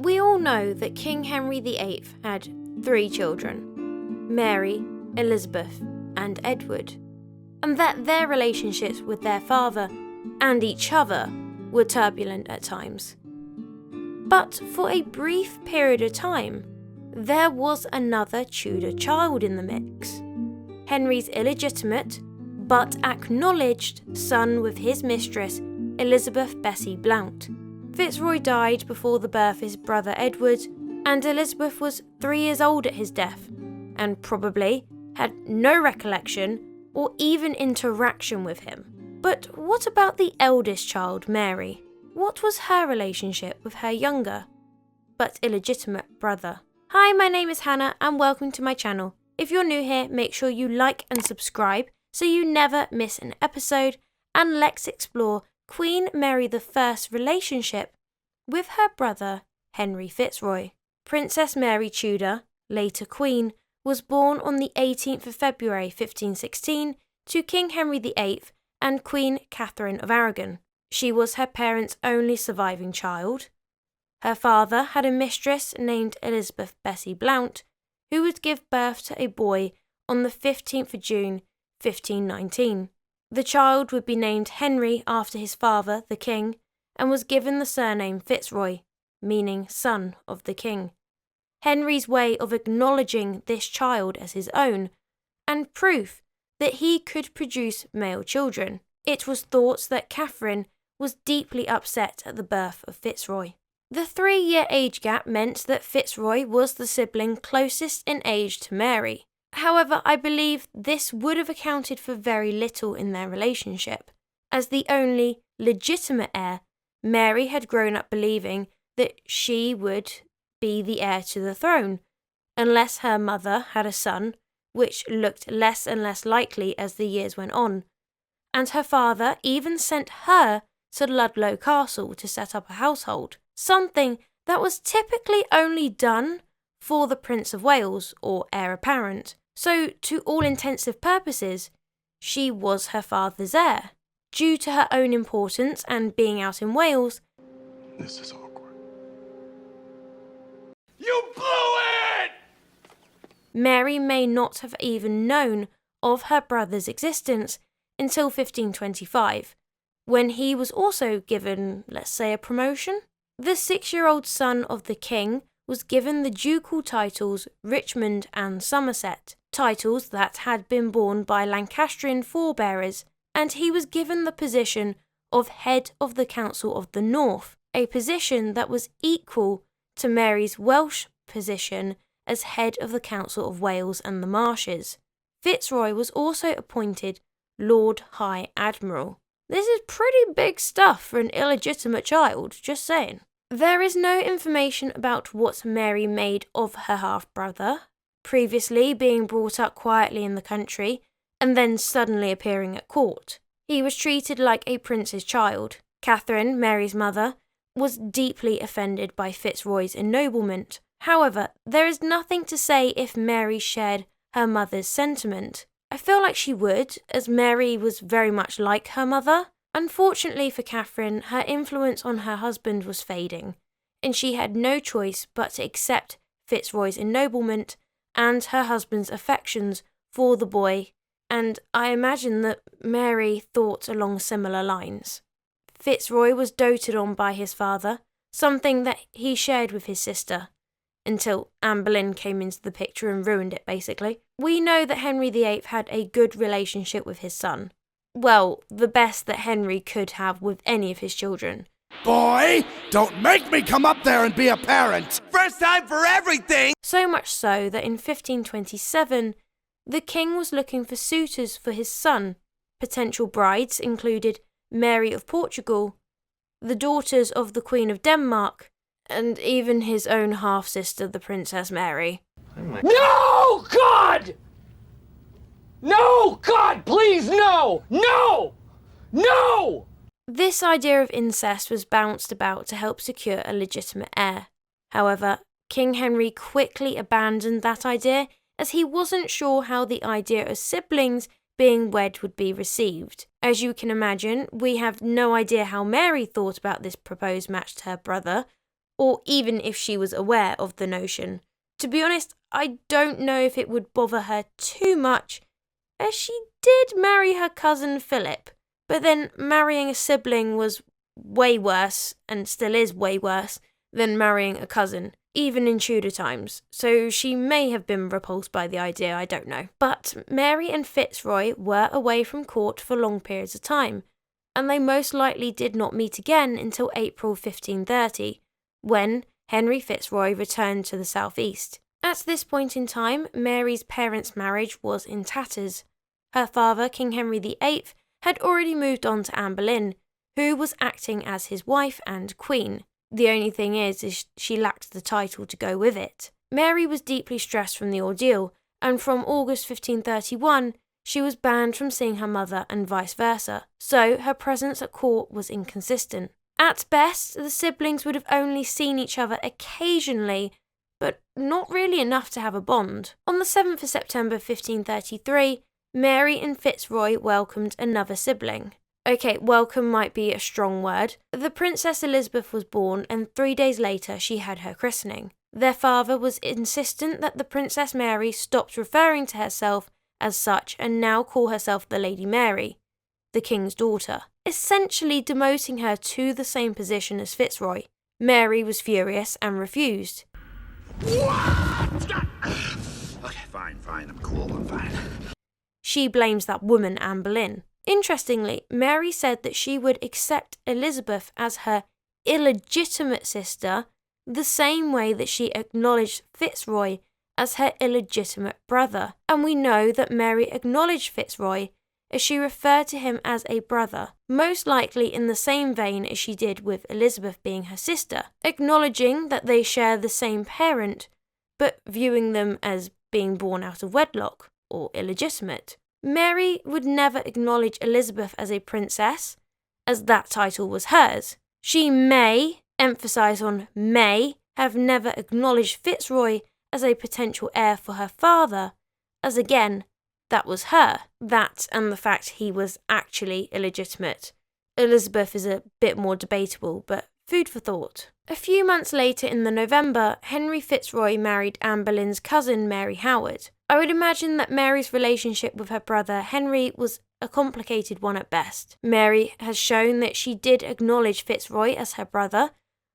We all know that King Henry VIII had 3 children, Mary, Elizabeth, and Edward, and that their relationships with their father and each other were turbulent at times. But for a brief period of time, there was another Tudor child in the mix. Henry's illegitimate, but acknowledged son with his mistress, Elizabeth Bessie Blount. Fitzroy died before the birth of his brother Edward, and Elizabeth was 3 years old at his death, and probably had no recollection or even interaction with him. But what about the eldest child, Mary? What was her relationship with her younger, but illegitimate brother? Hi, my name is Hannah and welcome to my channel. If you're new here, make sure you like and subscribe so you never miss an episode, and let's explore Queen Mary I's relationship with her brother Henry Fitzroy. Princess Mary Tudor, later Queen, was born on the 18th of February 1516 to King Henry VIII and Queen Catherine of Aragon. She was her parents' only surviving child. Her father had a mistress named Elizabeth Bessie Blount, who would give birth to a boy on the 15th of June 1519. The child would be named Henry after his father, the king, and was given the surname Fitzroy, meaning son of the king. Henry's way of acknowledging this child as his own, and proof that he could produce male children. It was thought that Catherine was deeply upset at the birth of Fitzroy. The 3-year age gap meant that Fitzroy was the sibling closest in age to Mary. However, I believe this would have accounted for very little in their relationship. As the only legitimate heir, Mary had grown up believing that she would be the heir to the throne, unless her mother had a son, which looked less and less likely as the years went on. And her father even sent her to Ludlow Castle to set up a household, something that was typically only done for the Prince of Wales or heir apparent. So, to all intensive purposes, she was her father's heir. Due to her own importance and being out in Wales, this is awkward. You blew it! Mary may not have even known of her brother's existence until 1525, when he was also given, let's say, a promotion. The 6-year-old son of the king was given the ducal titles Richmond and Somerset, titles that had been borne by Lancastrian forebearers, and he was given the position of head of the Council of the North, a position that was equal to Mary's Welsh position as head of the Council of Wales and the Marches. Fitzroy was also appointed Lord High Admiral. This is pretty big stuff for an illegitimate child, just saying. There is no information about what Mary made of her half-brother, previously being brought up quietly in the country and then suddenly appearing at court. He was treated like a prince's child. Catherine, Mary's mother, was deeply offended by Fitzroy's ennoblement. However, there is nothing to say if Mary shared her mother's sentiment. I feel like she would, as Mary was very much like her mother. Unfortunately for Catherine, her influence on her husband was fading, and she had no choice but to accept Fitzroy's ennoblement and her husband's affections for the boy, and I imagine that Mary thought along similar lines. Fitzroy was doted on by his father, something that he shared with his sister, until Anne Boleyn came into the picture and ruined it, basically. We know that Henry VIII had a good relationship with his son. Well, the best that Henry could have with any of his children. Boy, don't make me come up there and be a parent! First time for everything! So much so that in 1527, the king was looking for suitors for his son. Potential brides included Mary of Portugal, the daughters of the Queen of Denmark, and even his own half-sister, the Princess Mary. No, God! No, God, please, no! No! No! This idea of incest was bounced about to help secure a legitimate heir. However, King Henry quickly abandoned that idea, as he wasn't sure how the idea of siblings being wed would be received. As you can imagine, we have no idea how Mary thought about this proposed match to her brother, or even if she was aware of the notion. To be honest, I don't know if it would bother her too much, as she did marry her cousin Philip, but then marrying a sibling was way worse, and still is way worse, than marrying a cousin, even in Tudor times, so she may have been repulsed by the idea, I don't know. But Mary and Fitzroy were away from court for long periods of time, and they most likely did not meet again until April 1530, when Henry Fitzroy returned to the southeast. At this point in time, Mary's parents' marriage was in tatters. Her father, King Henry VIII, had already moved on to Anne Boleyn, who was acting as his wife and queen. The only thing is she lacked the title to go with it. Mary was deeply stressed from the ordeal, and from August 1531, she was banned from seeing her mother and vice versa, so her presence at court was inconsistent. At best, the siblings would have only seen each other occasionally, but not really enough to have a bond. On the 7th of September 1533, Mary and Fitzroy welcomed another sibling. Okay, welcome might be a strong word. The Princess Elizabeth was born, and 3 days later she had her christening. Their father was insistent that the Princess Mary stopped referring to herself as such and now call herself the Lady Mary, the King's daughter, essentially demoting her to the same position as Fitzroy. Mary was furious and refused. What? Okay, fine, I'm cool, I'm fine. She blames that woman, Anne Boleyn. Interestingly, Mary said that she would accept Elizabeth as her illegitimate sister the same way that she acknowledged Fitzroy as her illegitimate brother. And we know that Mary acknowledged Fitzroy as she referred to him as a brother, most likely in the same vein as she did with Elizabeth being her sister, acknowledging that they share the same parent, but viewing them as being born out of wedlock or illegitimate. Mary would never acknowledge Elizabeth as a princess, as that title was hers. She may, emphasise on may, have never acknowledged Fitzroy as a potential heir for her father, as again, that was her. That and the fact he was actually illegitimate. Elizabeth is a bit more debatable, but food for thought. A few months later in the November, Henry Fitzroy married Anne Boleyn's cousin Mary Howard. I would imagine that Mary's relationship with her brother Henry was a complicated one at best. Mary has shown that she did acknowledge Fitzroy as her brother,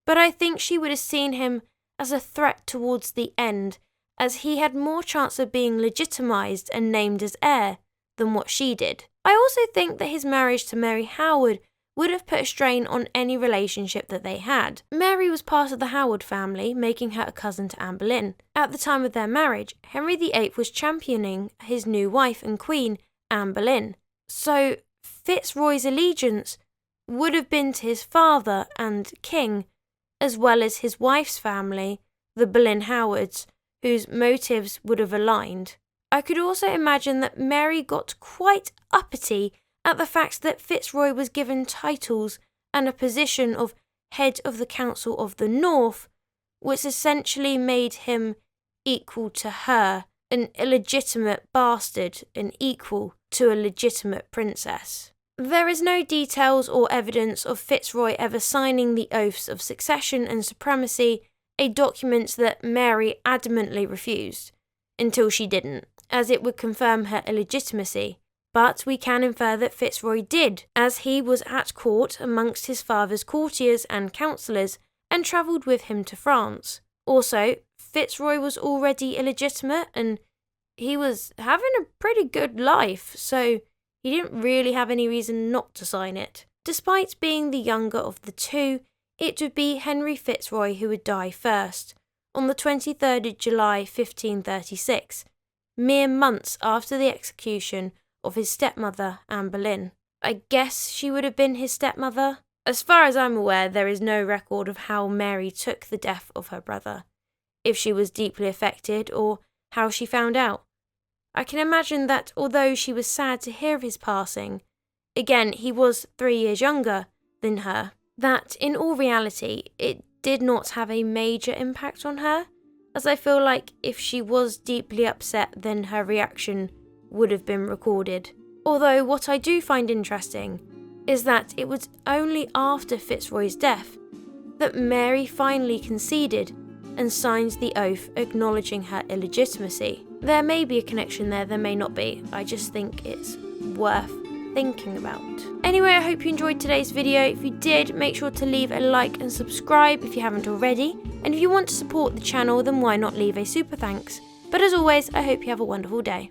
but I think she would have seen him as a threat towards the end, as he had more chance of being legitimised and named as heir than what she did. I also think that his marriage to Mary Howard would have put a strain on any relationship that they had. Mary was part of the Howard family, making her a cousin to Anne Boleyn. At the time of their marriage, Henry VIII was championing his new wife and queen, Anne Boleyn. So Fitzroy's allegiance would have been to his father and king, as well as his wife's family, the Boleyn Howards, whose motives would have aligned. I could also imagine that Mary got quite uppity at the fact that Fitzroy was given titles and a position of head of the Council of the North, which essentially made him equal to her, an illegitimate bastard and equal to a legitimate princess. There is no details or evidence of Fitzroy ever signing the oaths of succession and supremacy, a document that Mary adamantly refused, until she didn't, as it would confirm her illegitimacy. But we can infer that Fitzroy did, as he was at court amongst his father's courtiers and councillors and travelled with him to France. Also, Fitzroy was already illegitimate and he was having a pretty good life, so he didn't really have any reason not to sign it. Despite being the younger of the two, it would be Henry Fitzroy who would die first, on the 23rd of July 1536, mere months after the execution of his stepmother, Anne Boleyn. I guess she would have been his stepmother. As far as I'm aware, there is no record of how Mary took the death of her brother, if she was deeply affected or how she found out. I can imagine that although she was sad to hear of his passing, again, he was 3 years younger than her, that in all reality, it did not have a major impact on her, as I feel like if she was deeply upset, then her reaction would have been recorded. Although what I do find interesting is that it was only after Fitzroy's death that Mary finally conceded and signs the oath acknowledging her illegitimacy. There may be a connection there may not be. I just think it's worth thinking about. Anyway, I hope you enjoyed today's video. If you did, make sure to leave a like and subscribe if you haven't already. And if you want to support the channel, then why not leave a super thanks. But as always, I hope you have a wonderful day.